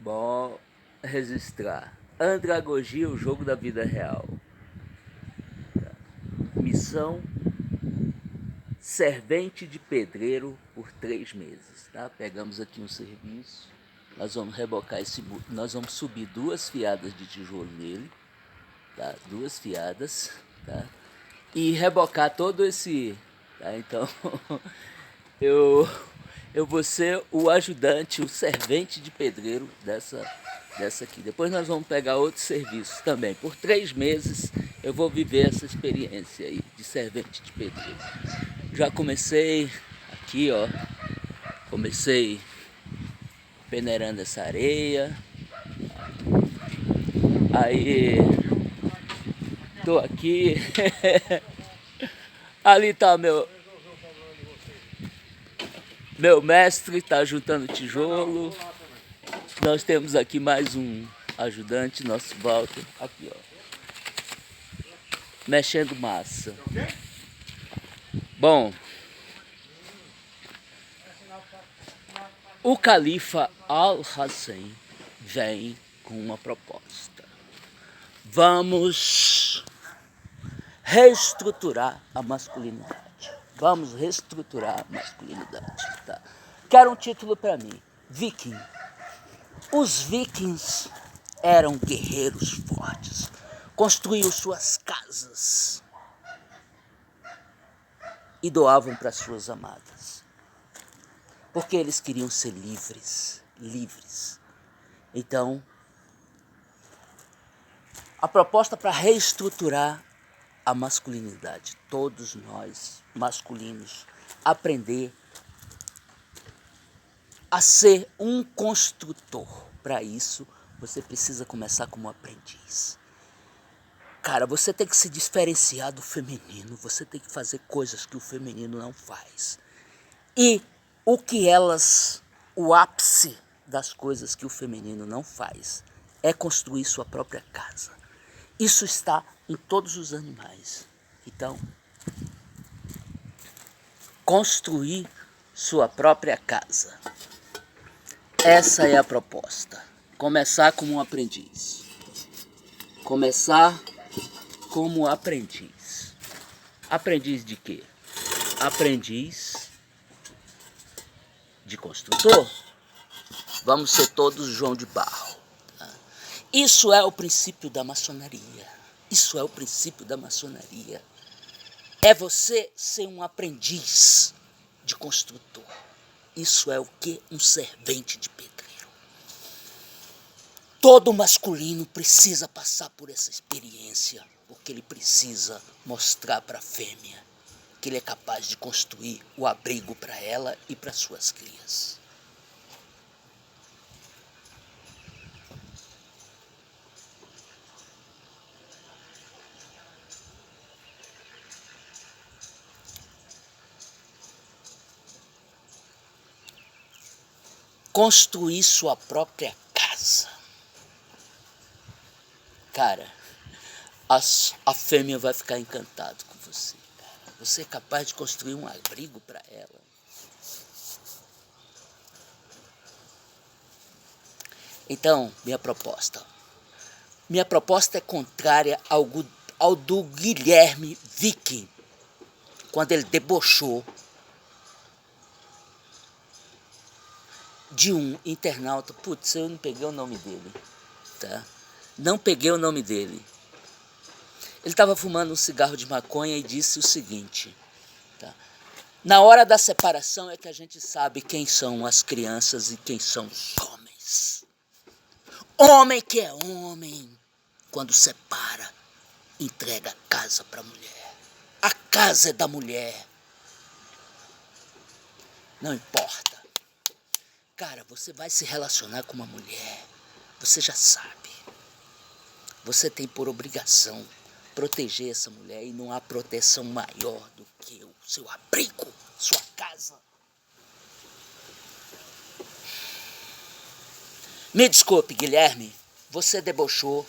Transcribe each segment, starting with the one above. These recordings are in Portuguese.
Bom, registrar. Andragogia, o jogo da vida real. Missão: servente de pedreiro por 3 meses. Tá? Pegamos aqui um serviço. Nós vamos rebocar esse muro. Nós vamos subir 2 fiadas de tijolo nele. Tá? 2 fiadas. Tá? E rebocar todo esse. Tá? Então, eu vou ser o ajudante, o servente de pedreiro dessa aqui. Depois nós vamos pegar outros serviços também. Por 3 meses eu vou viver essa experiência aí de servente de pedreiro. Já comecei aqui, ó. Comecei peneirando essa areia. Aí tô aqui. Ali tá meu mestre, tá juntando tijolo. Nós temos aqui mais um ajudante, nosso Walter, aqui ó, mexendo massa. Bom, o califa Al-Hassan vem com uma proposta. Vamos reestruturar a masculinidade. Vamos reestruturar a masculinidade. Tá? Quero um título para mim. Viking. Os vikings eram guerreiros fortes. Construíam suas casas e doavam para suas amadas. Porque eles queriam ser livres. Livres. Então, a proposta para reestruturar a masculinidade, todos nós masculinos, aprender a ser um construtor. Para isso, você precisa começar como aprendiz. Cara, você tem que se diferenciar do feminino, você tem que fazer coisas que o feminino não faz. E o ápice das coisas que o feminino não faz é construir sua própria casa. Isso está em todos os animais. Então, construir sua própria casa. Essa é a proposta. Começar como um aprendiz. Começar como aprendiz. Aprendiz de quê? Aprendiz de construtor. Vamos ser todos João de Barro. Isso é o princípio da maçonaria. Isso é o princípio da maçonaria. É você ser um aprendiz de construtor. Isso é o que? Um servente de pedreiro. Todo masculino precisa passar por essa experiência, porque ele precisa mostrar para a fêmea que ele é capaz de construir o abrigo para ela e para suas crias. Construir sua própria casa. Cara, a fêmea vai ficar encantada com você. Cara. Você é capaz de construir um abrigo para ela. Então, minha proposta é contrária ao do Guilherme Viking, quando ele debochou de um internauta. Putz, eu não peguei o nome dele, tá? Não peguei o nome dele. Ele estava fumando um cigarro de maconha e disse o seguinte, tá? Na hora da separação é que a gente sabe quem são as crianças e quem são os homens. Homem que é homem, quando separa, entrega a casa para a mulher. A casa é da mulher. Não importa. Cara, você vai se relacionar com uma mulher, você já sabe. Você tem por obrigação proteger essa mulher e não há proteção maior do que o seu abrigo, sua casa. Me desculpe, Guilherme, você debochou.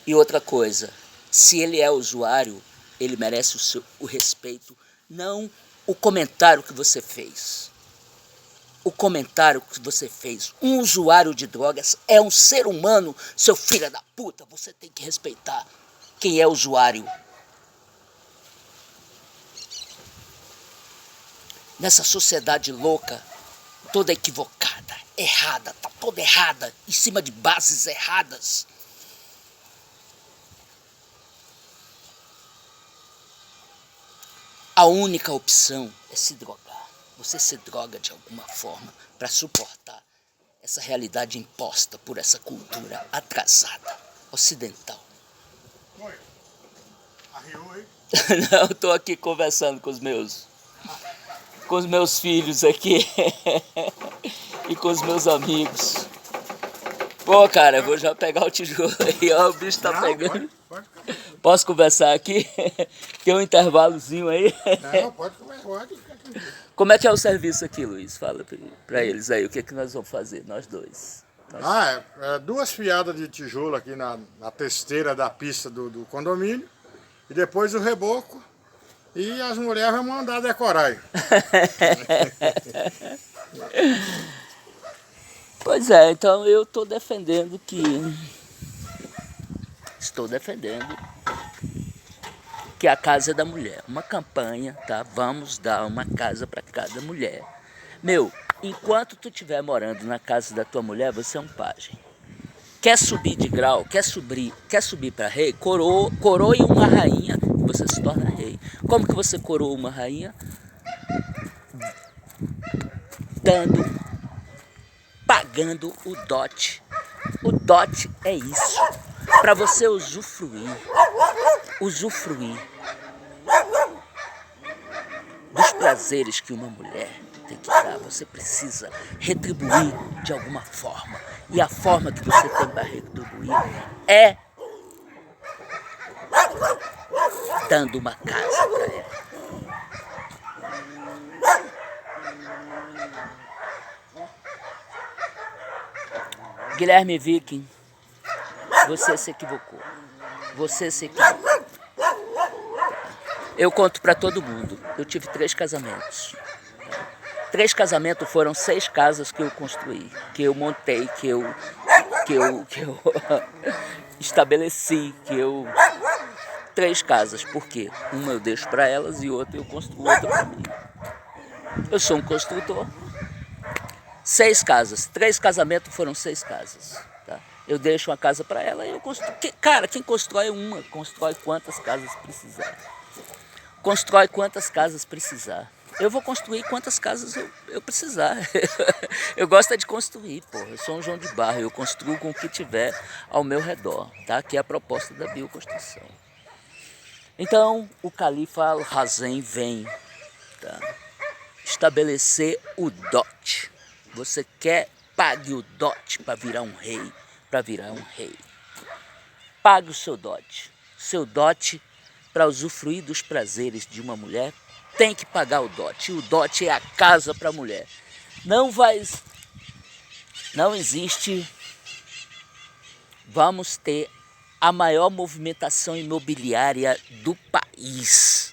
E outra coisa, se ele é usuário, ele merece o respeito, não o comentário que você fez. o comentário que você fez. Um usuário de drogas é um ser humano, seu filho da puta. Você tem que respeitar quem é usuário. Nessa sociedade louca, toda equivocada, errada, tá toda errada, em cima de bases erradas. A única opção é se drogar. Você se droga de alguma forma para suportar essa realidade imposta por essa cultura atrasada, ocidental. Oi, arriou aí? Não, eu tô aqui conversando com os meus filhos aqui e com os meus amigos. Pô, cara, eu vou já pegar o tijolo aí, ó, o bicho tá pegando. Pode. Posso conversar aqui? Tem um intervalozinho aí? Não, pode conversar. Como é que é o serviço aqui, Luiz? Fala pra eles aí, o que é que nós vamos fazer, nós dois. Duas fiadas de tijolo aqui na testeira da pista do condomínio. E depois o reboco. E as mulheres vão mandar decorar aí. Pois é, então eu estou defendendo que a casa é da mulher. Uma campanha, tá? Vamos dar uma casa para cada mulher. Meu, enquanto tu estiver morando na casa da tua mulher, você é um pajem. Quer subir de grau, quer subir para rei, coroe uma rainha, você se torna rei. Como que você coroa uma rainha? Pagando o dote. O dote é isso, para você usufruir dos prazeres que uma mulher tem que dar. Você precisa retribuir de alguma forma. E a forma que você tem para retribuir é dando uma casa para ela. Guilherme Viking, você se equivocou. Eu conto para todo mundo. Eu tive 3 casamentos. 3 casamentos foram 6 casas que eu construí, que eu montei, que eu estabeleci, 3 casas. Por quê? Uma eu deixo para elas e outra eu construo outra para mim. Eu sou um construtor. 6 casas. 3 casamentos foram 6 casas. Tá? Eu deixo uma casa para ela e eu construo. Cara, quem constrói uma, constrói quantas casas precisar. Constrói quantas casas precisar. Eu vou construir quantas casas eu precisar. Eu gosto de construir, porra. Eu sou um João de Barro, eu construo com o que tiver ao meu redor, tá? Que é a proposta da bioconstrução. Então, o califa Al-Hazen vem, tá? Estabelecer o dote. Você quer, pague o dote para virar um rei, Pague o seu dote. Seu dote, para usufruir dos prazeres de uma mulher, tem que pagar o dote. E o dote é a casa para a mulher. Não existe. Vamos ter a maior movimentação imobiliária do país.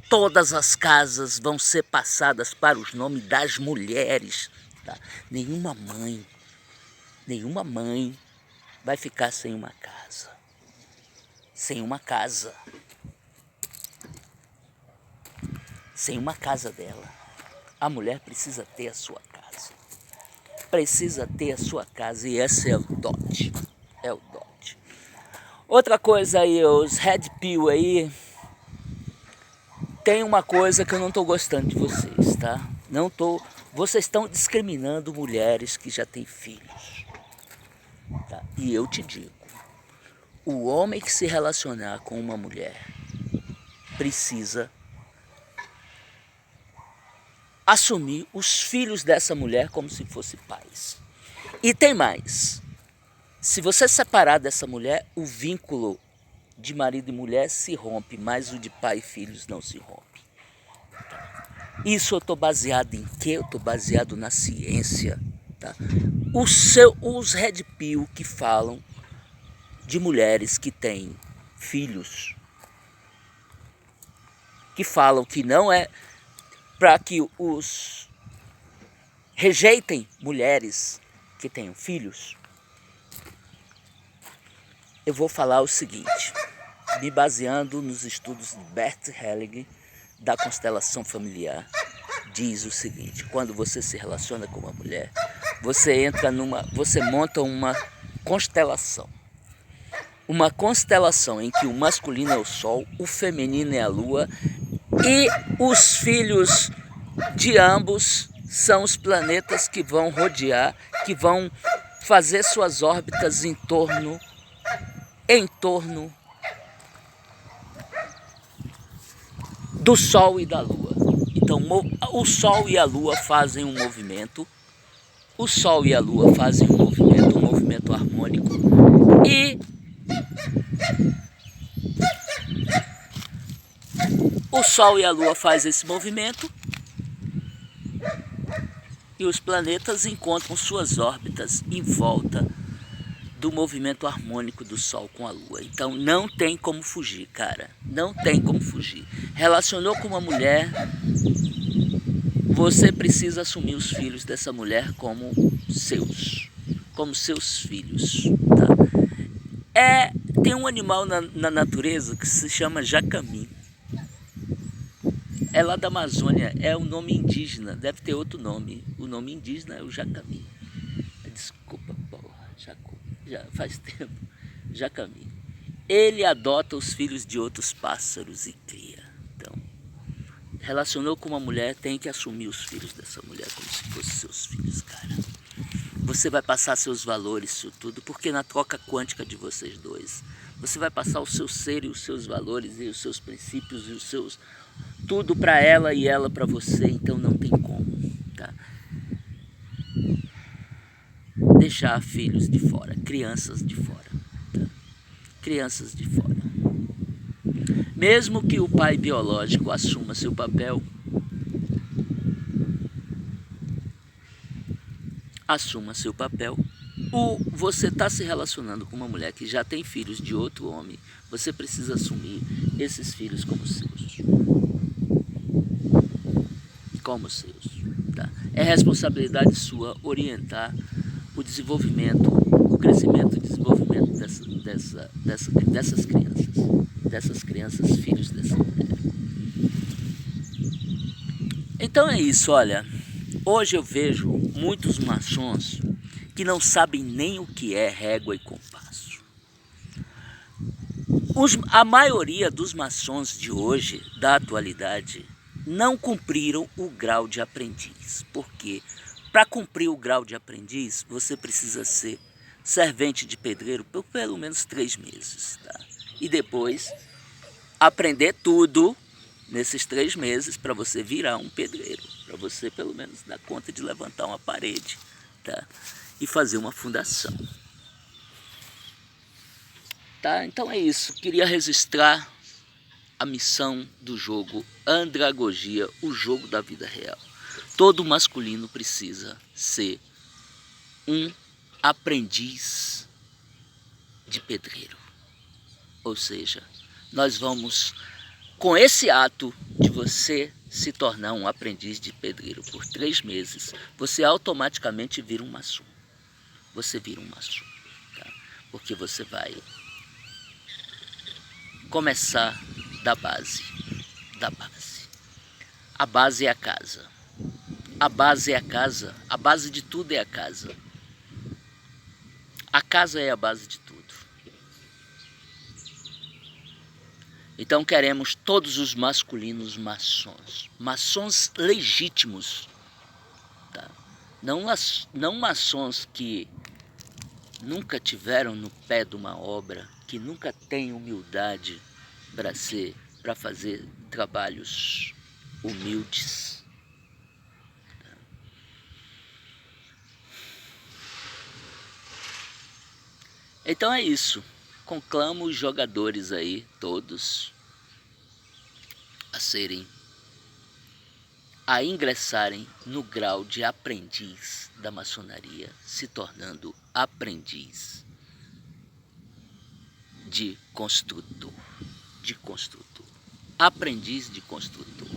Todas as casas vão ser passadas para os nomes das mulheres. Tá? Nenhuma mãe vai ficar sem uma casa. Sem uma casa dela. A mulher precisa ter a sua casa. E esse é o dote. Outra coisa aí, os Red Pill aí, tem uma coisa que eu não estou gostando de vocês, tá? Vocês estão discriminando mulheres que já têm filhos. Tá? E eu te digo, o homem que se relacionar com uma mulher precisa assumir os filhos dessa mulher como se fossem pais. E tem mais. Se você separar dessa mulher, o vínculo de marido e mulher se rompe, mas o de pai e filhos não se rompe. Isso eu estou baseado em quê? Eu estou baseado na ciência. Tá? Os Red Pill que falam de mulheres que têm filhos, que falam que não é para que os rejeitem mulheres que tenham filhos, eu vou falar o seguinte, me baseando nos estudos de Bert Helling da constelação familiar, diz o seguinte: quando você se relaciona com uma mulher, você monta uma constelação. Uma constelação em que o masculino é o Sol, o feminino é a Lua e os filhos de ambos são os planetas que vão rodear, que vão fazer suas órbitas em torno do Sol e da Lua. Então o Sol e a Lua fazem um movimento, o Sol e a Lua fazem um movimento harmônico, e o Sol e a Lua fazem esse movimento e os planetas encontram suas órbitas em volta do movimento harmônico do Sol com a Lua. Então não tem como fugir, cara. Não tem como fugir. Relacionou com uma mulher, você precisa assumir os filhos dessa mulher como seus filhos. Tá? Tem um animal na natureza que se chama jacami. É lá da Amazônia, é um nome indígena, deve ter outro nome. O nome indígena é o jacami. Desculpa, porra, já faz tempo. Jacami. Ele adota os filhos de outros pássaros e cria. Então, relacionou com uma mulher, tem que assumir os filhos dessa mulher como se fossem seus filhos, cara. Você vai passar seus valores, isso tudo, porque na troca quântica de vocês dois, você vai passar o seu ser e os seus valores e os seus princípios e os seus... tudo para ela e ela para você, então não tem como, tá? Deixar filhos de fora, crianças de fora, tá? Crianças de fora. Mesmo que o pai biológico assuma seu papel, você está se relacionando com uma mulher que já tem filhos de outro homem, você precisa assumir esses filhos como seus. Tá? É responsabilidade sua orientar o desenvolvimento, o crescimento e desenvolvimento dessas crianças, filhos dessa mulher. Então é isso, olha, hoje eu vejo muitos maçons que não sabem nem o que é régua e compasso. A maioria dos maçons de hoje, da atualidade, não cumpriram o grau de aprendiz, porque para cumprir o grau de aprendiz, você precisa ser servente de pedreiro por pelo menos 3 meses, tá? E depois aprender tudo nesses 3 meses para você virar um pedreiro, para você pelo menos dar conta de levantar uma parede, tá? E fazer uma fundação. Tá? Então é isso, queria registrar a missão do jogo Andragogia, o jogo da vida real. Todo masculino precisa ser um aprendiz de pedreiro. Ou seja, nós vamos, com esse ato de você se tornar um aprendiz de pedreiro por 3 meses, você automaticamente vira um maçom. Você vira um maçom, tá? Porque você vai começar da base. A base é a casa. A base é a casa. A base de tudo é a casa. A casa é a base de tudo. Então queremos todos os masculinos maçons. Maçons legítimos. Tá? Não maçons que nunca tiveram no pé de uma obra, que nunca têm humildade para fazer trabalhos humildes. Então é isso. Conclamo os jogadores aí, todos, a ingressarem no grau de aprendiz da maçonaria, se tornando aprendiz de construtor. Aprendiz de construtor.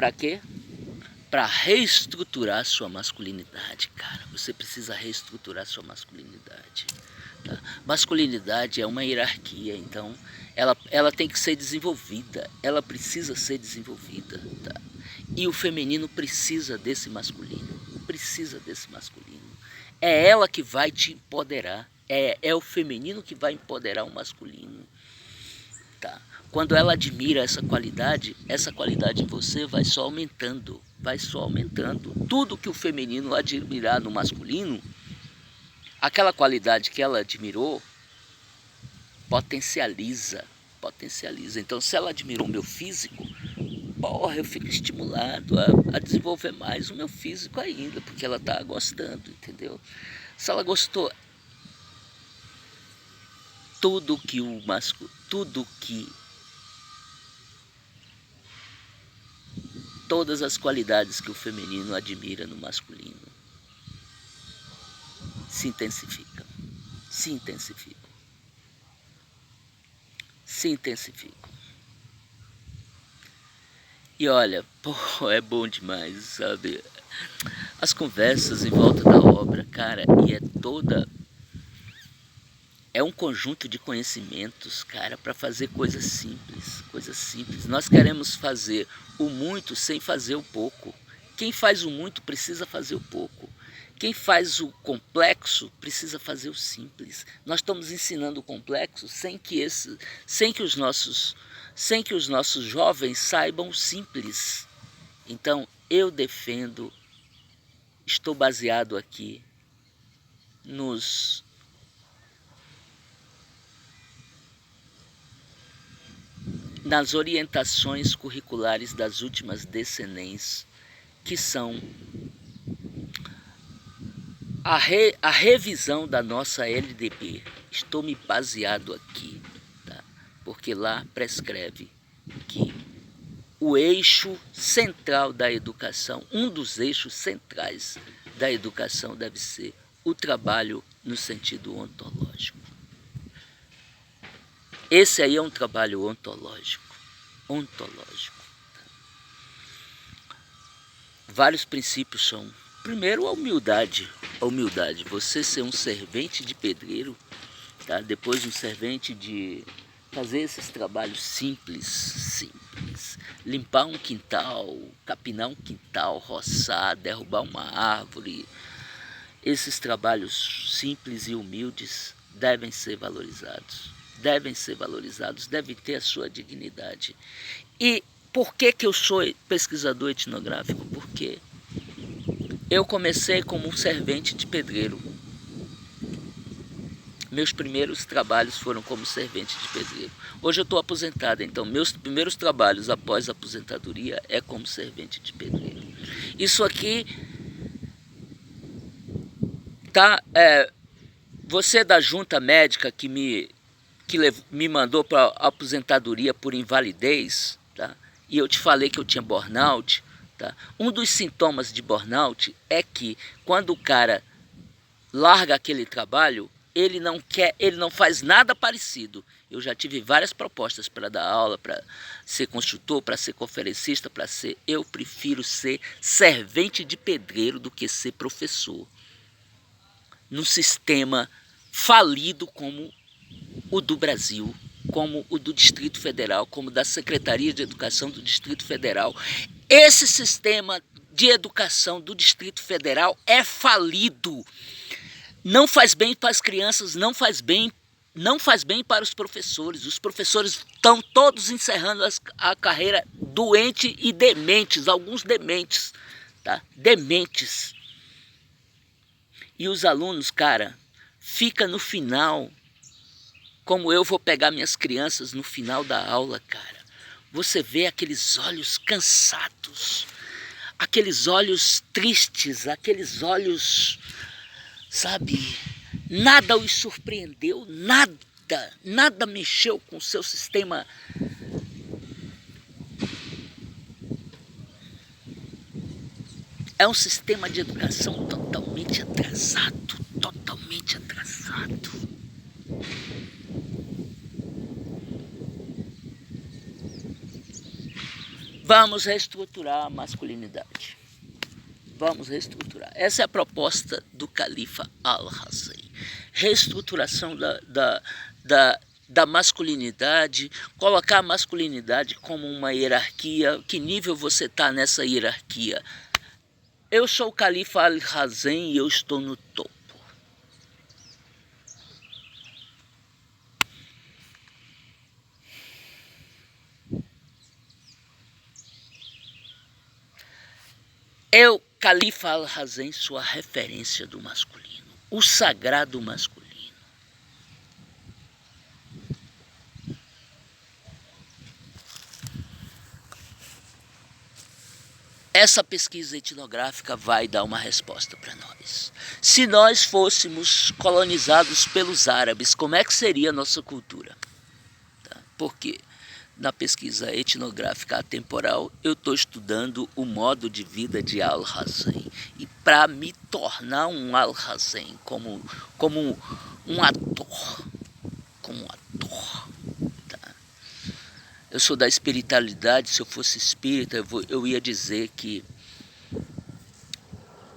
Para quê? Para reestruturar sua masculinidade, cara. Você precisa reestruturar sua masculinidade. Tá? Masculinidade é uma hierarquia, então ela tem que ser desenvolvida. Ela precisa ser desenvolvida. Tá? E o feminino precisa desse masculino. Precisa desse masculino. É ela que vai te empoderar. É o feminino que vai empoderar o masculino. Tá? Quando ela admira essa qualidade em você vai só aumentando. Vai só aumentando. Tudo que o feminino admirar no masculino, aquela qualidade que ela admirou, potencializa. Então, se ela admirou o meu físico, porra, eu fico estimulado a desenvolver mais o meu físico ainda, porque ela tá gostando, entendeu? Se ela gostou, todas as qualidades que o feminino admira no masculino se intensificam. E olha, pô, é bom demais, sabe? As conversas em volta da obra, cara, é um conjunto de conhecimentos, cara, para fazer coisas simples. Nós queremos fazer o muito sem fazer o pouco. Quem faz o muito precisa fazer o pouco. Quem faz o complexo precisa fazer o simples. Nós estamos ensinando o complexo sem que os nossos jovens saibam o simples. Então, eu defendo, estou baseado aqui nas orientações curriculares das últimas DCNEMs, que são a revisão da nossa LDB. Estou me baseado aqui, tá? Porque lá prescreve que o eixo central da educação, um dos eixos centrais da educação deve ser o trabalho no sentido ontológico. Esse aí é um trabalho ontológico. Vários princípios são: primeiro, a humildade. Você ser um servente de pedreiro, tá? Depois um servente de fazer esses trabalhos simples. Limpar um quintal, capinar um quintal, roçar, derrubar uma árvore. Esses trabalhos simples e humildes devem ser valorizados, devem ter a sua dignidade. E por que eu sou pesquisador etnográfico? Porque eu comecei como um servente de pedreiro. Meus primeiros trabalhos foram como servente de pedreiro. Hoje eu estou aposentado, então meus primeiros trabalhos após a aposentadoria é como servente de pedreiro. Isso aqui tá, você da junta médica que me mandou para aposentadoria por invalidez, tá? E eu te falei que eu tinha burnout, tá? Um dos sintomas de burnout é que quando o cara larga aquele trabalho, ele não faz nada parecido. Eu já tive várias propostas para dar aula, para ser construtor, para ser conferencista, eu prefiro ser servente de pedreiro do que ser professor. Num sistema falido como o do Brasil, como o do Distrito Federal, como da Secretaria de Educação do Distrito Federal. Esse sistema de educação do Distrito Federal é falido. Não faz bem para as crianças, não faz bem para os professores. Os professores estão todos encerrando a carreira doente e dementes, alguns dementes, tá? Dementes. E os alunos, cara, fica no final, como eu vou pegar minhas crianças no final da aula, cara. Você vê aqueles olhos cansados, aqueles olhos tristes, aqueles olhos, sabe, nada os surpreendeu, nada mexeu com o seu sistema. É um sistema de educação totalmente atrasado. Vamos reestruturar a masculinidade. Vamos reestruturar. Essa é a proposta do Califa Al-Hussein. Reestruturação da masculinidade, colocar a masculinidade como uma hierarquia. Que nível você está nessa hierarquia? Eu sou o Califa Al-Hussein e eu estou no topo. Eu, Califa Al-Hussein, sou a referência do masculino, o sagrado masculino. Essa pesquisa etnográfica vai dar uma resposta para nós. Se nós fôssemos colonizados pelos árabes, como é que seria a nossa cultura? Tá? Porque na pesquisa etnográfica atemporal, eu estou estudando o modo de vida de Al-Hussein. E para me tornar um Al-Hussein como um ator, tá? Eu sou da espiritualidade. Se eu fosse espírita, eu ia dizer que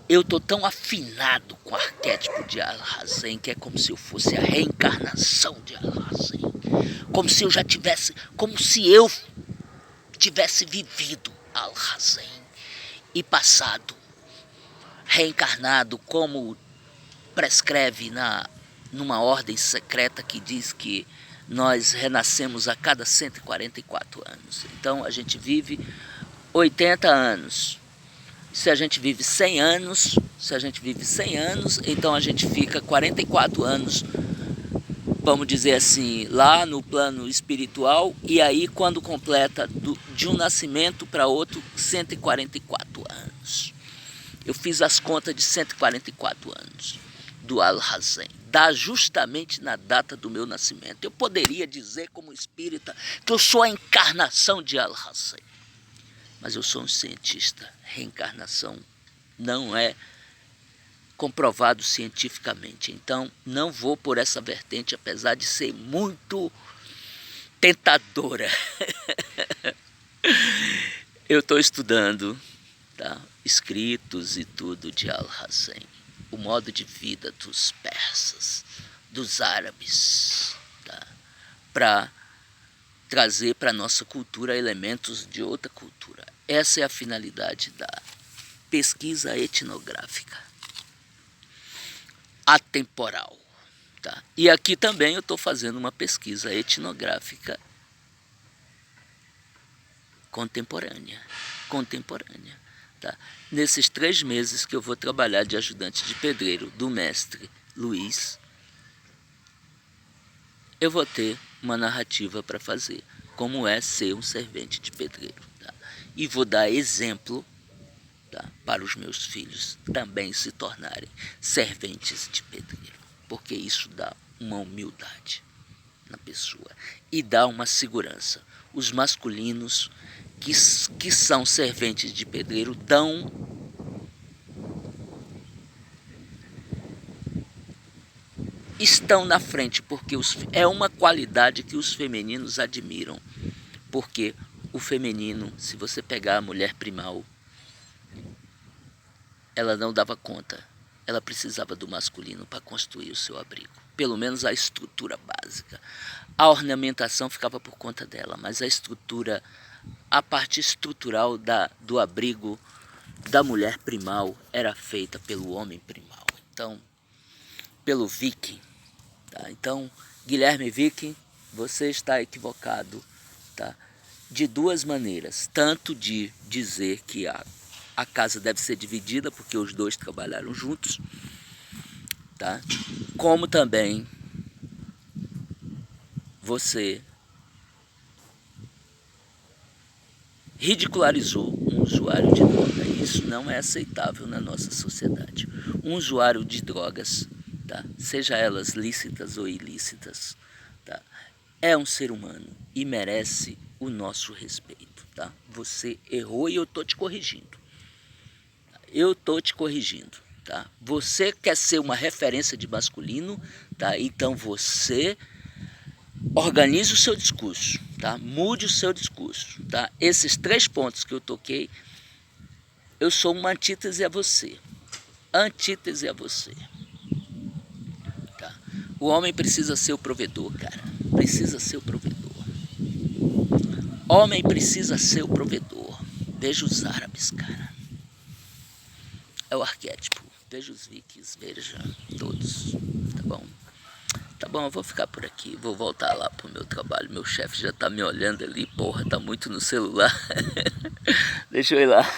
eu estou tão afinado com o arquétipo de Al-Hussein que é como se eu fosse a reencarnação de Al-Hussein. Como se eu tivesse vivido Al-Hussein e passado, reencarnado, como prescreve numa ordem secreta que diz que nós renascemos a cada 144 anos. Então a gente vive 80 anos. Se a gente vive 100 anos, então a gente fica 44 anos, vamos dizer assim, lá no plano espiritual, e aí quando completa de um nascimento para outro, 144 anos. Eu fiz as contas de 144 anos do Al-Hussein, dá justamente na data do meu nascimento. Eu poderia dizer como espírita que eu sou a encarnação de Al-Hussein, mas eu sou um cientista. Reencarnação não é comprovado cientificamente, então não vou por essa vertente, apesar de ser muito tentadora. Eu estou estudando, tá, escritos e tudo de Al-Hussein, o modo de vida dos persas, dos árabes, tá, para trazer para a nossa cultura elementos de outra cultura. Essa é a finalidade da pesquisa etnográfica atemporal. Tá? E aqui também eu estou fazendo uma pesquisa etnográfica contemporânea. Tá? Nesses 3 meses que eu vou trabalhar de ajudante de pedreiro do mestre Luiz, eu vou ter uma narrativa para fazer, como é ser um servente de pedreiro. Tá? E vou dar exemplo, tá, para os meus filhos também se tornarem serventes de pedreiro, porque isso dá uma humildade na pessoa e dá uma segurança. Os masculinos que são serventes de pedreiro estão na frente, porque é uma qualidade que os femininos admiram, porque o feminino, se você pegar a mulher primal, ela não dava conta, ela precisava do masculino para construir o seu abrigo, pelo menos a estrutura básica. A ornamentação ficava por conta dela, mas a parte estrutural do abrigo da mulher primal era feita pelo homem primal, então, pelo viking. Tá? Então, Guilherme Viking, você está equivocado, tá? De 2 maneiras, tanto de dizer que a casa deve ser dividida porque os 2 trabalharam juntos, tá? Como também você ridicularizou um usuário de droga. Isso não é aceitável na nossa sociedade. Um usuário de drogas, tá, seja elas lícitas ou ilícitas, tá, é um ser humano e merece o nosso respeito. Tá? Você errou e eu estou te corrigindo. Tá? Você quer ser uma referência de masculino, tá? Então você Organize o seu discurso, tá? Mude o seu discurso, tá? Esses 3 pontos que eu toquei, eu sou uma antítese a você. Antítese a você. Tá? O homem precisa ser o provedor, cara. Precisa ser o provedor. Homem precisa ser o provedor. Veja os árabes, cara. É o arquétipo. Veja os vikings, veja todos. Tá bom? Tá bom, eu vou ficar por aqui. Vou voltar lá pro meu trabalho. Meu chefe já tá me olhando ali. Porra, tá muito no celular. Deixa eu ir lá.